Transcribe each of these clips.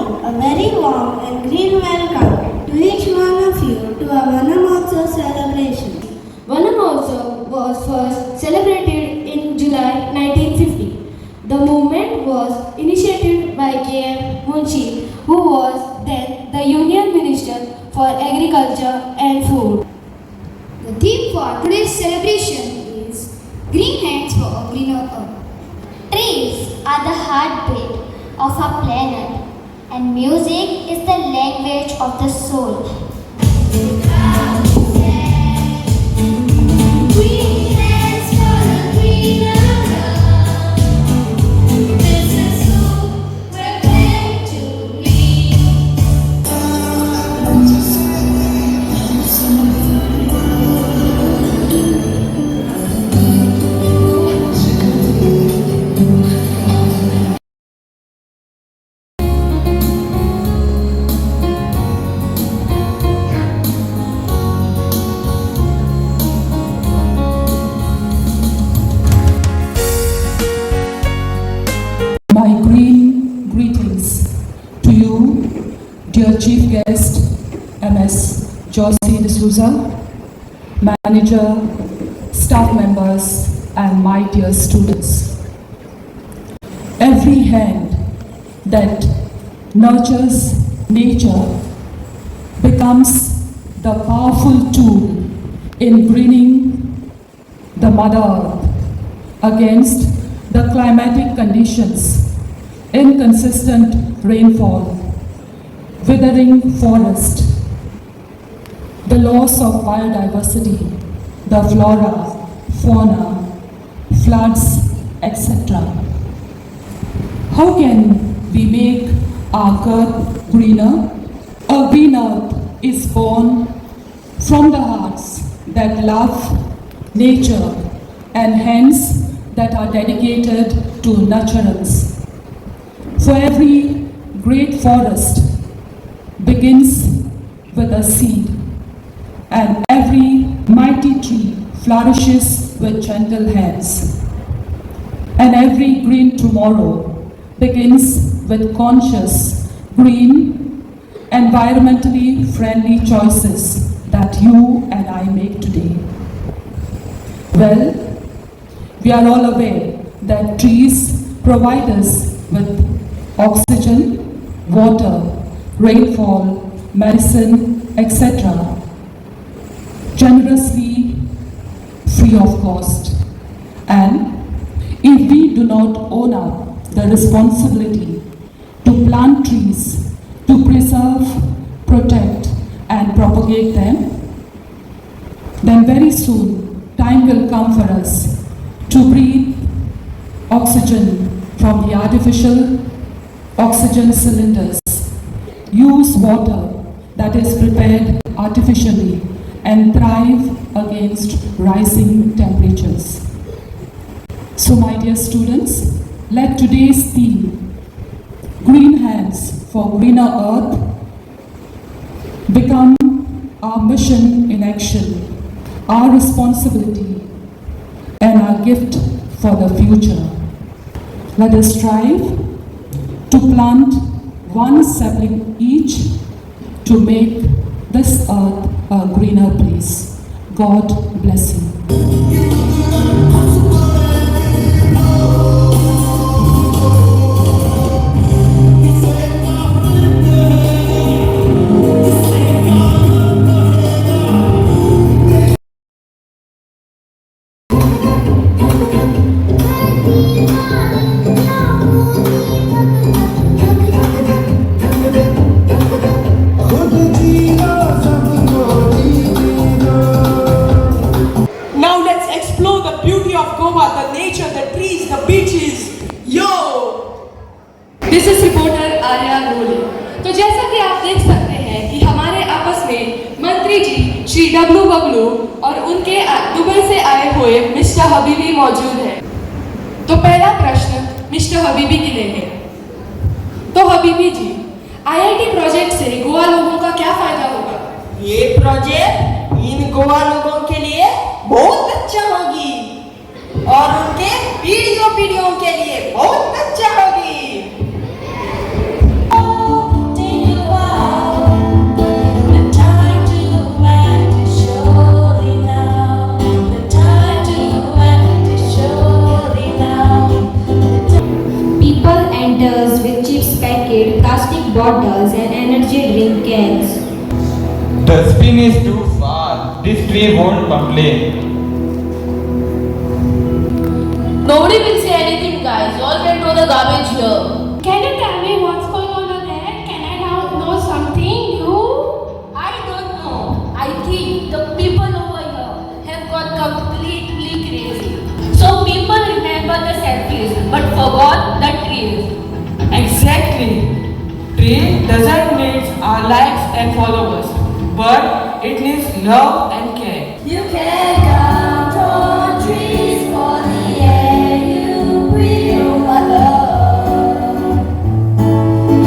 morning, a very warm and green welcome to each one of you to our Vanamotsav celebration. Vanamotsav was first celebrated in July 1950. The movement was initiated by K.M. Munshi, who was then the Union Minister for Agriculture and Food. The theme for today's celebration is Green Hands for a Greener Earth. Trees are the heartbeat of our planet, and music is the language of the soul. My green greetings to you, dear Chief Guest, MS Josie D'Souza, Manager, staff members, and my dear students. Every hand that nurtures nature becomes the powerful tool in greening the Mother Earth against the climatic conditions, inconsistent rainfall, withering forest, the loss of biodiversity, the flora, fauna, floods, etc. How can we make our earth greener? A green earth is born from the hearts that love nature and hence that are dedicated to nurturance. For every great forest begins with a seed, and every mighty tree flourishes with gentle hands. And every green tomorrow begins with conscious, green, environmentally friendly choices that you and I make today. Well, we are all aware that trees provide us with oxygen, water, rainfall, medicine, etc. generously, free of cost. And if we do not own up the responsibility to plant trees, to preserve, protect, and propagate them, then very soon time will come for us to breathe oxygen from the artificial oxygen cylinders, use water that is prepared artificially, and thrive against rising temperatures. So my dear students, let today's theme, Green Hands for Greener Earth, become our mission in action, our responsibility, and our gift for the future. Let us strive to plant one sapling each to make this earth a greener place. God bless you. This is reporter Arya Role. तो जैसा कि आप देख सकते हैं कि हमारे आपस में मंत्री जी श्री डब्लू बबलू और उनके दुबई से आए हुए मिस्टर हबीबी मौजूद हैं। तो पहला प्रश्न मिस्टर हबीबी के लिए है। तो हबीबी जी, आईआईटी प्रोजेक्ट से गोवा लोगों का क्या फायदा होगा? ये प्रोजेक्ट इन गोवा लोगों के लिए बहुत अच्छा होगी और उनके पीढ़ियों के लिए बहुत अच्छा होगी। enters with chips packet, plastic bottles and energy drink cans. Dustbin is too far. This tree won't complain. Nobody will say anything, guys. All can throw the garbage here. Can you tell me what's going on over there? Can I now know something new? I don't know. I think the people over here have got completely crazy. So people remember the selfies but forgot the trees. Exactly. Tree doesn't need our likes and followers, but it needs love and care. You can count on trees for the air you breathe, mother.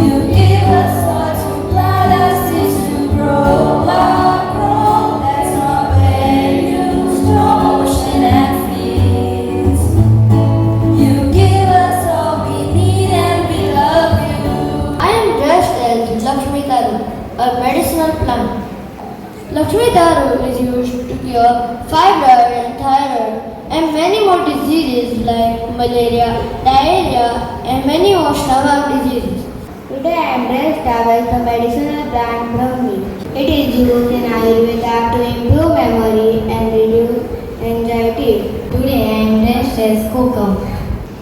You give us all to plant us, seeds to grow. That's not where you store ocean and fields. You give us all we need and we love you. I am dressed as Lakshmi Daru, a medicinal plant. Lakshmi Daru is used to cure fibroid and thyroid and many more diseases like malaria, diarrhea and many more stomach diseases. Today I am dressed as the medicinal plant Brahmi. It is used in Ayurveda to improve memory and reduce anxiety. Today I am dressed as Kokum.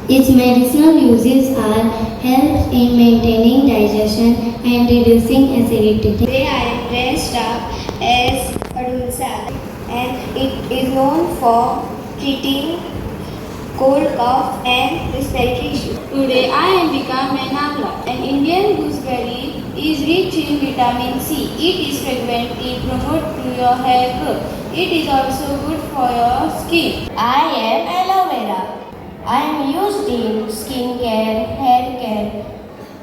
Its medicinal uses are help in maintaining digestion and reducing acidity. Today I am dressed up as Adulsa and it is known for treating cold cough and respiratory issues. Today I am become Menamla. An Indian gooseberry is rich in vitamin C. It is fragrant, it promotes your hair growth. It is also good for your skin. I am aloe vera. I am used in skin care, hair care,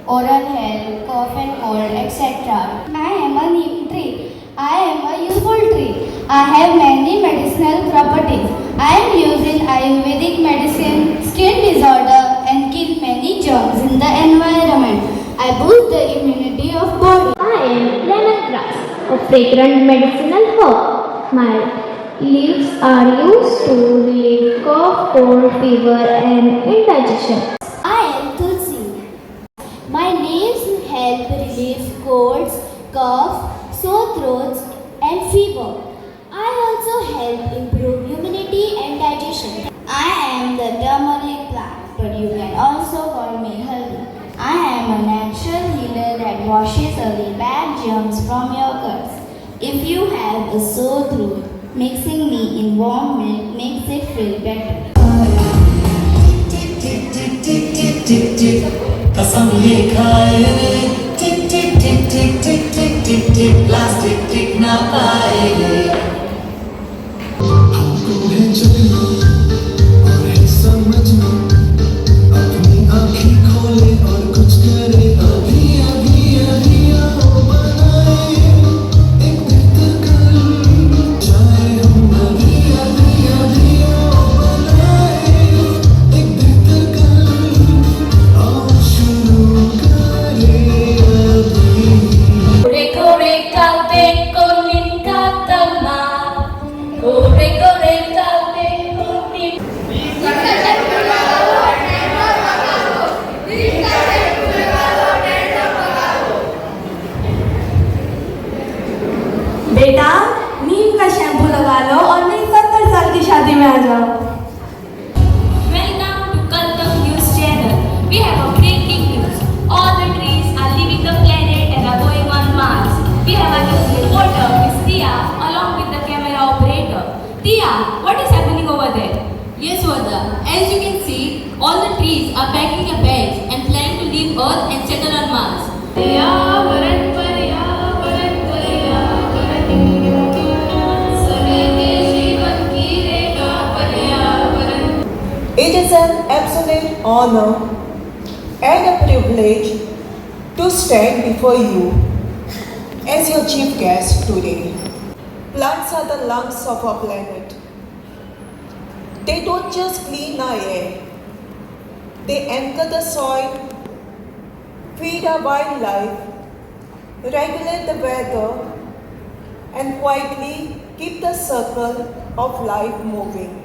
oral health, cough and cold, etc. I am a neem tree. I am a useful tree. I have many medicinal properties. I am used in Ayurvedic medicine, skin disorder and kill many germs in the environment. I boost the immunity of body. I am lemongrass, a fragrant medicinal herb. My leaves are used to relieve cough, cold, fever and indigestion. I am Tulsi. My leaves help relieve colds, cough, sore throats and fever. I also help improve immunity and digestion. I am the turmeric plant, but you can also call me Haldi. I am a natural healer that washes away bad germs from your guts. If you have a sore throat, mixing me in warm milk makes it feel better. कसम ये खाए रे टिक टिक टिक टिक टिक टिक टिक टिक plastic टिक ना पाए रे हमको है जगना और है समझना अपनी आँखें खोले और कुछ करे अभी अभी अभी आओ बनाए एक बेहतर कल चाहे हम अभी अभी अभी आओ बनाए एक बेहतर कल आओ शुरू करें अभी Kore kore kalte konin katama. Kore kore kalte konin. बेटा नीम का शैम्पू लगा लो और मेरी 70 साल की शादी में आ जाओ. Welcome to Kaltam News Channel. We have a breaking news. All the trees are leaving the planet and are going on Mars. We have a news reporter, Miss Tia, along with the camera operator. Tia, what is happening over there? Yes, Vada. As you can see, all the trees are packing their bags and planning to leave Earth and settle on Mars. It is an absolute honor and a privilege to stand before you as your chief guest today. Plants are the lungs of our planet. They don't just clean our air, they anchor the soil, feed our wildlife, regulate the weather, and quietly keep the circle of life moving.